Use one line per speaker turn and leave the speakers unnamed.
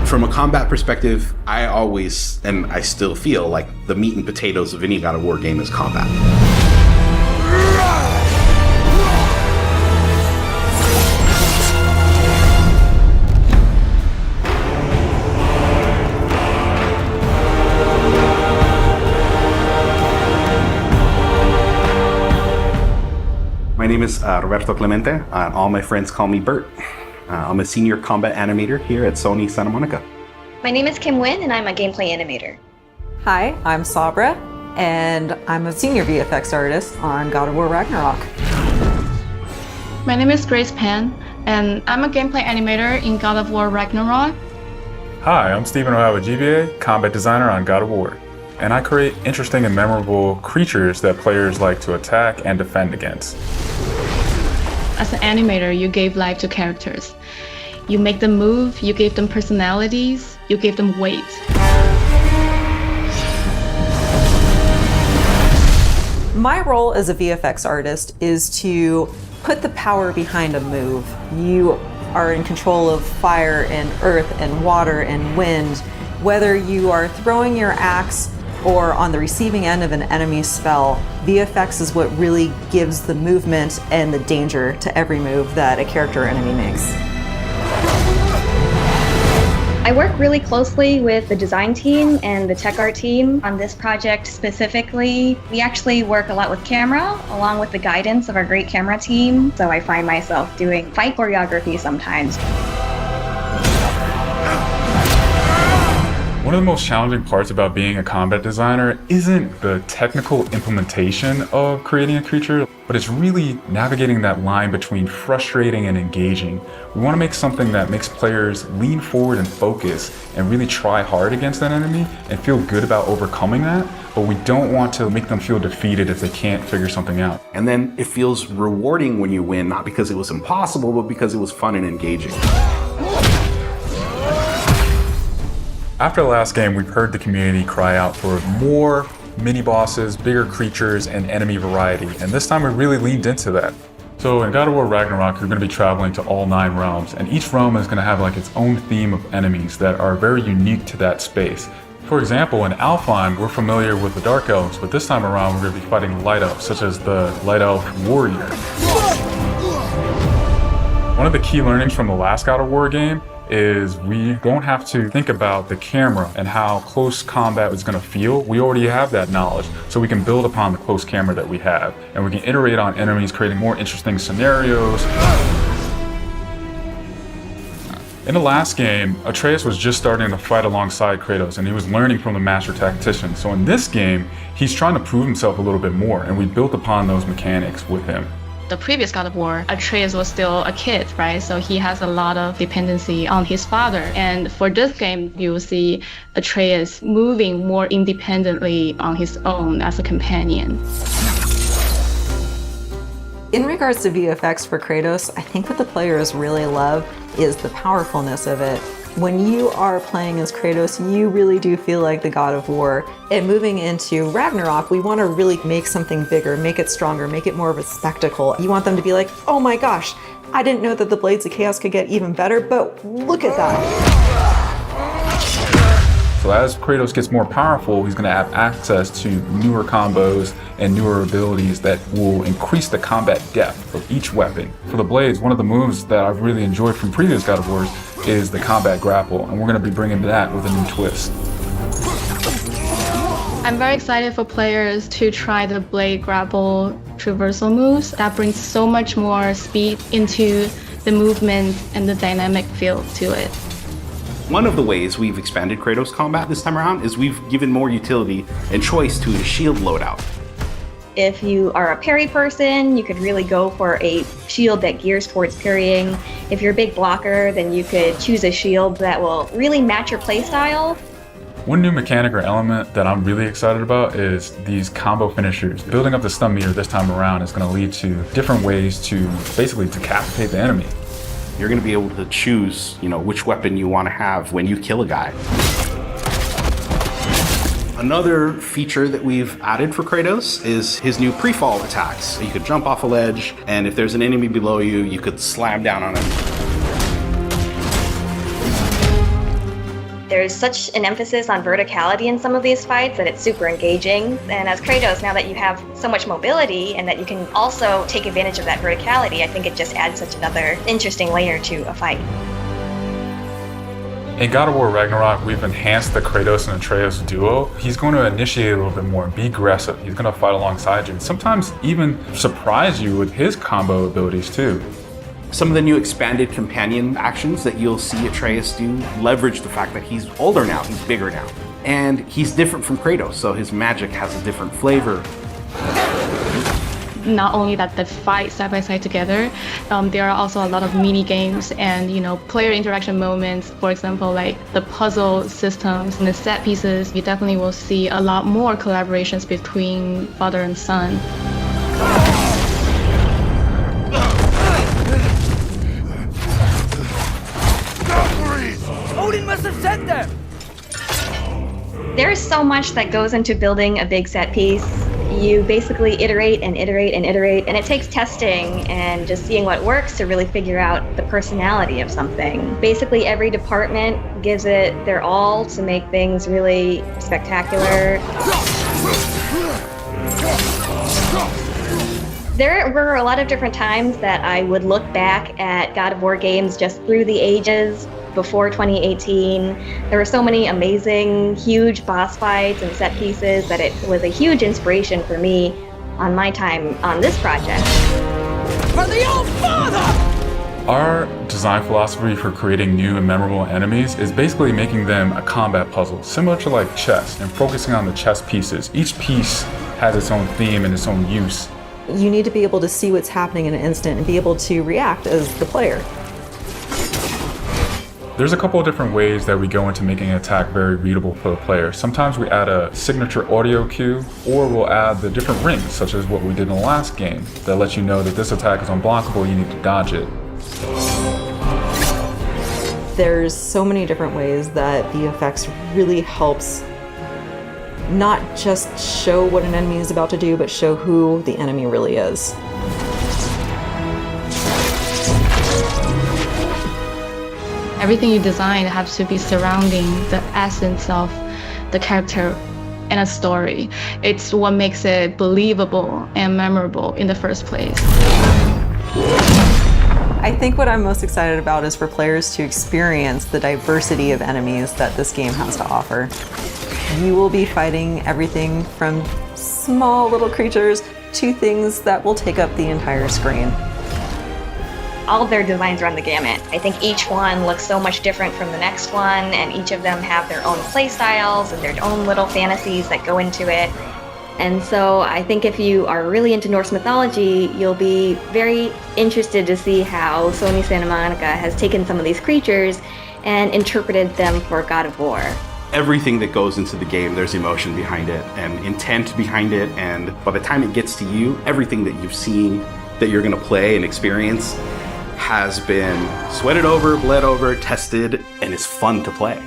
From a combat perspective, I always, and I still feel like the meat and potatoes of any God of War game is combat. My name is Roberto Clemente, and all my friends call me Bert. I'm a senior combat animator here at Sony Santa Monica.
My name is Kim Nguyen, and I'm a gameplay animator.
Hi, I'm Sabra, and I'm a senior VFX artist on God of War Ragnarok.
My name is Grace Pan, and I'm a gameplay animator in God of War Ragnarok.
Hi, I'm Stephen O'Hara, GBA, combat designer on God of War. And I create interesting and memorable creatures that players like to attack and defend against.
As an animator, you gave life to characters. You make them move, you gave them personalities, you gave them weight.
My role as a VFX artist is to put the power behind a move. You are in control of fire and earth and water and wind. Whether you are throwing your axe or on the receiving end of an enemy spell, VFX is what really gives the movement and the danger to every move that a character or enemy makes.
I work really closely with the design team and the tech art team on this project specifically. We actually work a lot with camera, along with the guidance of our great camera team, so I find myself doing fight choreography sometimes.
One of the most challenging parts about being a combat designer isn't the technical implementation of creating a creature, but it's really navigating that line between frustrating and engaging. We want to make something that makes players lean forward and focus and really try hard against that enemy and feel good about overcoming that, but we don't want to make them feel defeated if they can't figure something out.
And then it feels rewarding when you win, not because it was impossible, but because it was fun and engaging.
After the last game, we've heard the community cry out for more mini-bosses, bigger creatures, and enemy variety, and this time we really leaned into that. So in God of War Ragnarok, you're going to be traveling to all 9 realms, and each realm is going to have like its own theme of enemies that are very unique to that space. For example, in Alfheim, we're familiar with the Dark Elves, but this time around we're going to be fighting Light Elves, such as the Light Elf Warrior. One of the key learnings from the last God of War game is we don't have to think about the camera and how close combat is going to feel. We already have that knowledge, so we can build upon the close camera that we have, and we can iterate on enemies, creating more interesting scenarios. In the last game, Atreus was just starting to fight alongside Kratos, and he was learning from the master tactician. So in this game, he's trying to prove himself a little bit more, and we built upon those mechanics with him.
The previous God of War, Atreus was still a kid, right? So he has a lot of dependency on his father. And for this game, you'll see Atreus moving more independently on his own as a companion.
In regards to VFX for Kratos, I think what the players really love is the powerfulness of it. When you are playing as Kratos, you really do feel like the God of War. And moving into Ragnarok, we want to really make something bigger, make it stronger, make it more of a spectacle. You want them to be like, oh my gosh, I didn't know that the Blades of Chaos could get even better, but look at that.
So as Kratos gets more powerful, he's going to have access to newer combos and newer abilities that will increase the combat depth of each weapon. For the Blades, one of the moves that I've really enjoyed from previous God of Wars is the combat grapple, and we're going to be bringing that with a new twist.
I'm very excited for players to try the blade grapple traversal moves. That brings so much more speed into the movement and the dynamic feel to it.
One of the ways we've expanded Kratos combat this time around is we've given more utility and choice to his shield loadout.
If you are a parry person, you could really go for a shield that gears towards parrying. If you're a big blocker, then you could choose a shield that will really match your playstyle.
One new mechanic or element that I'm really excited about is these combo finishers. Building up the stun meter this time around is going to lead to different ways to basically decapitate the enemy.
You're going to be able to choose, which weapon you want to have when you kill a guy. Another feature that we've added for Kratos is his new pre-fall attacks. You could jump off a ledge, and if there's an enemy below you, you could slam down on him.
There's such an emphasis on verticality in some of these fights that it's super engaging. And as Kratos, now that you have so much mobility and that you can also take advantage of that verticality, I think it just adds such another interesting layer to a fight.
In God of War Ragnarok, we've enhanced the Kratos and Atreus duo. He's going to initiate a little bit more and be aggressive. He's going to fight alongside you and sometimes even surprise you with his combo abilities too.
Some of the new expanded companion actions that you'll see Atreus do leverage the fact that he's older now, he's bigger now. And he's different from Kratos, so his magic has a different flavor.
Not only that they fight side by side together, there are also a lot of mini games and player interaction moments. For example, like the puzzle systems and the set pieces. You definitely will see a lot more collaborations between father and son.
Odin must have sent them!
There's so much that goes into building a big set piece. You basically iterate and iterate and iterate, and it takes testing and just seeing what works to really figure out the personality of something. Basically, every department gives it their all to make things really spectacular. There were a lot of different times that I would look back at God of War games just through the ages before 2018. There were so many amazing, huge boss fights and set pieces that it was a huge inspiration for me on my time on this project.
For the old father!
Our design philosophy for creating new and memorable enemies is basically making them a combat puzzle, similar to like chess, and focusing on the chess pieces. Each piece has its own theme and its own use.
You need to be able to see what's happening in an instant and be able to react as the player.
There's a couple of different ways that we go into making an attack very readable for the player. Sometimes we add a signature audio cue, or we'll add the different rings, such as what we did in the last game, that lets you know that this attack is unblockable, you need to dodge it.
There's so many different ways that VFX really helps not just show what an enemy is about to do, but show who the enemy really is.
Everything you design has to be surrounding the essence of the character and a story. It's what makes it believable and memorable in the first place.
I think what I'm most excited about is for players to experience the diversity of enemies that this game has to offer. You will be fighting everything from small little creatures to things that will take up the entire screen.
All of their designs run the gamut. I think each one looks so much different from the next one, and each of them have their own play styles and their own little fantasies that go into it. And so I think if you are really into Norse mythology, you'll be very interested to see how Sony Santa Monica has taken some of these creatures and interpreted them for God of War.
Everything that goes into the game, there's emotion behind it and intent behind it, and by the time it gets to you, everything that you've seen that you're going to play and experience has been sweated over, bled over, tested, and is fun to play.